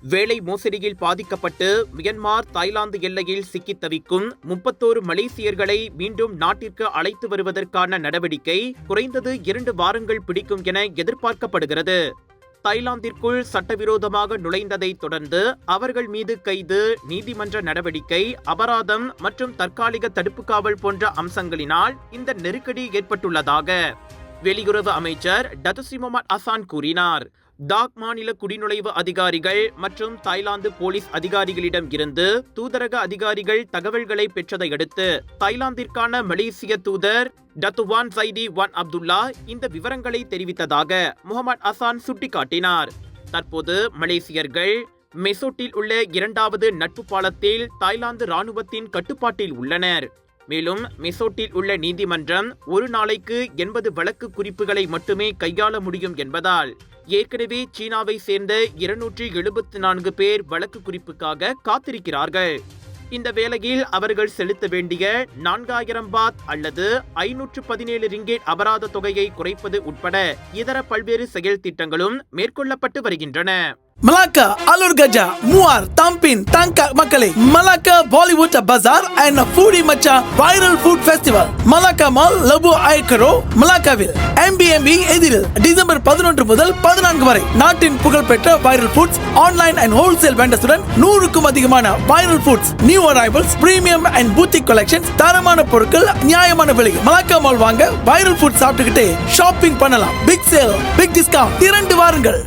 வேலை மோசடியில் பாதிக்கப்பட்டு மியன்மார் தாய்லாந்து எல்லையில் சிக்கித் தவிக்கும் 31 மலேசியர்களை மீண்டும் நாட்டிற்கு அழைத்து வருவதற்கான நடவடிக்கை குறைந்தது 2 வாரங்கள் பிடிக்கும் என எதிர்பார்க்கப்படுகிறது. தாய்லாந்திற்குள் சட்டவிரோதமாக நுழைந்ததை தொடர்ந்து அவர்கள் மீது கைது, நீதிமன்ற நடவடிக்கை, அபராதம் மற்றும் தற்காலிக தடுப்பு காவல் போன்ற அம்சங்களினால் இந்த நெருக்கடி ஏற்பட்டுள்ளதாக வெளியுறவு அமைச்சர் டத்துஸ்ரீ முகமது ஹசான் கூறினார். டாக் மாநில குடிநுழைவு அதிகாரிகள் மற்றும் தாய்லாந்து போலீஸ் அதிகாரிகளிடம் இருந்து தூதரக அதிகாரிகள் தகவல்களை பெற்றதை அடுத்து தாய்லாந்திற்கான மலேசிய தூதர் டத்துவான் சைதி வான் அப்துல்லா இந்த விவரங்களை தெரிவித்ததாக முகமது ஹசான் சுட்டிக்காட்டினார். தற்போது மலேசியர்கள் மெசோட்டில் உள்ள 2வது நட்பு பாலத்தில் தாய்லாந்து ராணுவத்தின் கட்டுப்பாட்டில் உள்ளனர். மேலும் மெசோட்டில் உள்ள நீதிமன்றம் ஒரு நாளைக்கு 80 வழக்கு குறிப்புகளை மட்டுமே கையாள முடியும் என்பதால் ஏற்கனவே சீனாவை சேர்ந்த 274 பேர் வழக்கு குறிப்புக்காக காத்திருக்கிறார்கள். இந்த வேளையில் அவர்கள் செலுத்த வேண்டிய 4000 பாத் அல்லது 517 ரிங்கேட் அபராத தொகையை குறைப்பது உட்பட இதர பல்வேறு செயல் திட்டங்களும் மேற்கொள்ளப்பட்டு வருகின்றன. Melaka, Alur Gajah, Muar, Tampin, Tangkak Makale, Melaka Bollywood Bazaar and Foodie Macha Viral Food Festival. Melaka Mall, Labu Aikaro, Melakaville, MBMB எதிரில் டிசம்பர் 11 முதல் 14 வரை நாட்டின் புகழ்பெற்ற viral foods online and wholesale வெண்டர்ஸுடன் 100க்கும் அதிகமான viral foods, new arrivals, premium and boutique collections, தரமான பொருட்கள் நியாயமான விலையில். மலாக்கா மால் வாங்க வைரல் ஃபுட் சாப்பிட்டுக்கிட்டே ஷாப்பிங் பண்ணலாம். பிக் சேல், பிக் டிஸ்கவுண்ட், 2 வாருங்கள்.